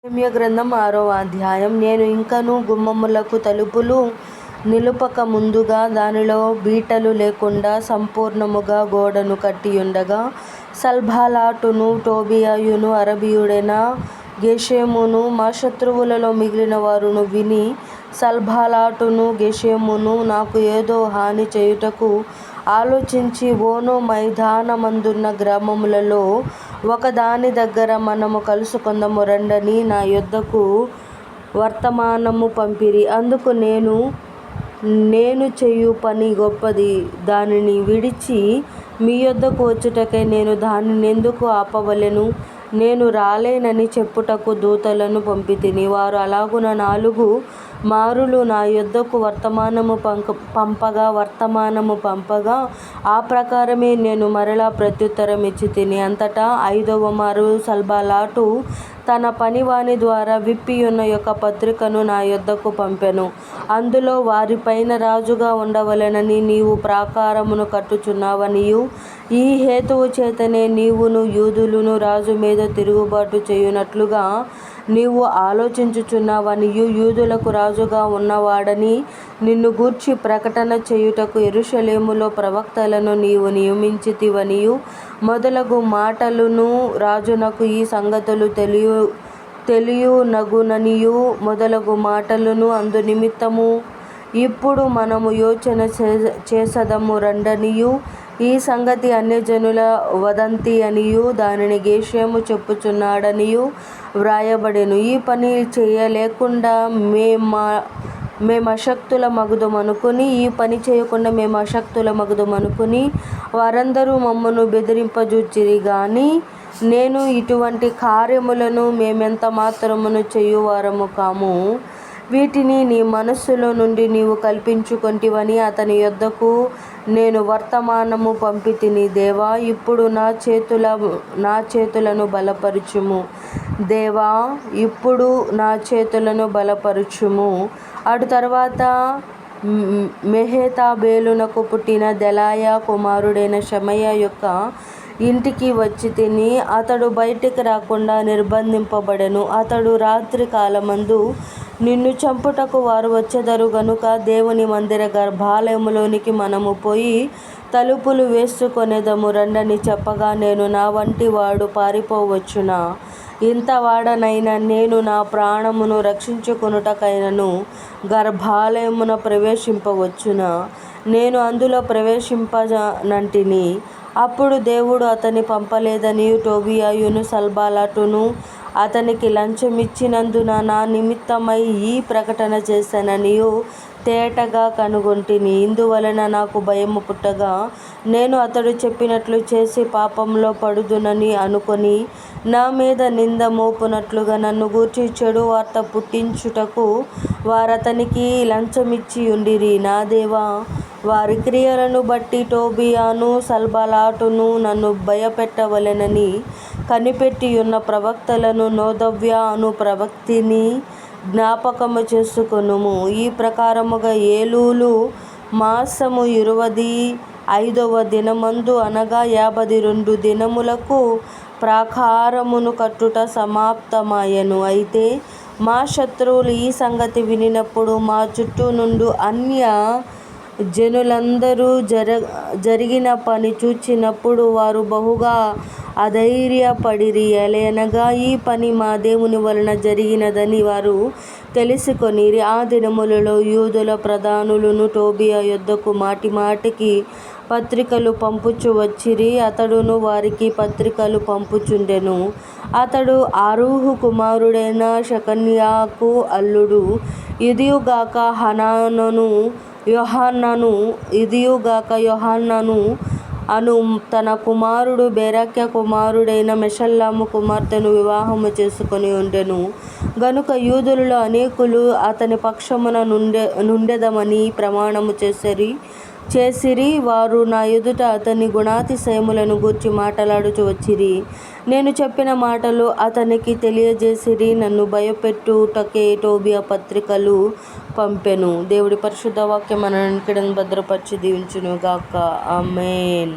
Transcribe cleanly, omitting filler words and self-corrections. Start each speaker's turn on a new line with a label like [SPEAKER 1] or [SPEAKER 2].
[SPEAKER 1] నెహెమ్యా గ్రంథం 6వ అధ్యాయం. నేను ఇంకనూ గుమ్మములకు తలుపులు నిలుపక ముందుగా దానిలో బీటలు లేకుండా సంపూర్ణముగా గోడను కట్టియుండగా సన్బల్లటును టోబీయును అరబీయుడైన గెషెమును మా శత్రువులలో మిగిలిన వారును విని, సన్బల్లటును గెషెమును నాకు ఏదో హాని చేయుటకు ఆలోచించి, ఓనో మైదానమందున్న గ్రామములలో ఒకదాని దగ్గర మనము కలుసుకొందాము రండని నా యొద్దకు వర్తమానము పంపిరి. అందుకు నేను చేయు పని గొప్పది, దానిని విడిచి మీ యొద్దకు వచ్చుటకై నేను దానినెందుకు ఆపవలెను? నేను రాలేనని చెప్పుటకు దూతలను పంపితిని. వారు అలాగున 4 మారులు నా యొద్దకు వర్తమానము పంపగా ఆ ప్రకారమే నేను మరలా ప్రత్యుత్తరం ఇచ్చితిని. అంతటా 5వ మారు సన్బల్లటు తన పనివాని ద్వారా విప్పియున్న ఒక పత్రికను నా యొద్దకు పంపెను. అందులో వారిపైన రాజుగా ఉండవలెనని నీవు ప్రాకారమును కట్టుచున్నావనియూ, ఈ హేతువు చేతనే నీవును యూదులను రాజు మీద తిరుగుబాటు చేయునట్లుగా నీవు ఆలోచించుచున్నావనియూ, యూదులకు రాజుగా ఉన్నవాడని నిన్ను గూర్చి ప్రకటన చేయుటకు యెరూషలేములో ప్రవక్తలను నీవు నియమించితివనియూ మొదలగు మాటలును, రాజునకు ఈ సంగతులు తెలియునగుననియూ మొదలగు మాటలును అందునిమిత్తము ఇప్పుడు మనము యోచన చేసెదము రండనియూ, ఈ సంగతి అన్యజనుల వదంతి అనియూ దానిని గెషెము చెప్పుచున్నాడనియూ వ్రాయబడెను. ఈ పని చేయలేకుండా మేమశక్తులమగుదుమనుకుని వారందరూ మమ్మను బెదిరింపజూచిరి గాని, నేను ఇటువంటి కార్యములను మేమెంత మాత్రమును చేయువారము కాము. వీటిని నీ మనస్సులో నుండి నీవు కల్పించుకొంటివని అతని యొద్దకు నేను వర్తమానము పంపితిని. దేవా, ఇప్పుడు నా చేతులను బలపరచుము. అటు తరువాత మెహేతబేలునకు పుట్టిన దెలాయా కుమారుడైన షెమయా యొక్క ఇంటికి వచ్చితిని. అతడు బయటికి రాకుండా నిర్బంధింపబడెను. అతడు, రాత్రి కాలమందు నిన్ను చంపుటకు వారు వచ్చెదరు గనుక దేవుని మందిర గర్భాలయములోనికి మనము పోయి తలుపులు వేసుకొనెదము రండని చెప్పగా, నేను నా వంటి వాడు పారిపోవచ్చునా? ఇంతవాడనైనా నేను నా ప్రాణమును రక్షించుకొనుటకైనను గర్భాలయమున ప్రవేశింపవచ్చునా? నేను అందులో ప్రవేశింపనంటిని. అప్పుడు దేవుడు అతన్ని పంపలేదనియూ, టోబీయును సన్బల్లటును అతనికి లంచమిచ్చినందున నా నిమిత్తమై ఈ ప్రకటన చేశాననియూ తేటగా కనుగొంటిని. ఇందువలన నాకు భయము పుట్టగా, నేను అతడు చెప్పినట్లు చేసి పాపంలో పడుదునని అనుకొని, నా మీద నింద మోపునట్లుగా నన్ను గూర్చి చెడు వార్త పుట్టించుటకు వారతనికి లంచమిచ్చియుండిరి. నా దేవా, వారి క్రియలను బట్టి టోబీయును సన్బల్లటును నన్ను భయపెట్టవలెనని కనిపెట్టియున్న ప్రవక్తలను నోదవ్య అను ప్రవక్త్రిని జ్ఞాపకము చేసుకొనుము. ఈ ప్రకారముగా ఏలూలు మాసము 25వ దినమందు, అనగా 52 దినములకు ప్రాకారమును కట్టుట సమాప్తమాయెను. అయితే మా శత్రువులు ఈ సంగతి వినినప్పుడు, మా చుట్టూ నుండు అన్య జనులందరూ జరిగిన పని చూచినప్పుడు వారు బహుగా అధైర్యపడిరి. ఎలయనగా ఈ పని మా దేవుని వలన జరిగినదని వారు తెలిసికొనిరి. ఆ దినములలో యూదుల ప్రధానులను టోబీయు యొద్దకు మాటిమాటికి పత్రికలు పంపుచు వచ్చిరి. అతడును వారికి పత్రికలు పంపుచుండెను. అతడు అరూహు కుమారుడైన షెకన్యాకు అల్లుడు. ఇదియుగాక యోహానాను అను తన కుమారుడు బెరక్యా కుమారుడైన మెషుల్లాము కుమార్తెను వివాహము చేసుకొని ఉండెను గనుక యూదులలో అనేకులు అతని పక్షమున నుండెదమని ప్రమాణము చేసిరి. వారు నా ఎదుట అతని గుణాతిశయములను గూర్చి మాటలాడుచు వచ్చిరి. నేను చెప్పిన మాటలు అతనికి తెలియజేసిరి. నన్ను భయపెట్టుటకే టోబీయు పత్రికలు పంపెను. దేవుడి పరిశుద్ధ వాక్యం మనల్ని భద్రపరిచి దీవించును గాక. ఆమేన్.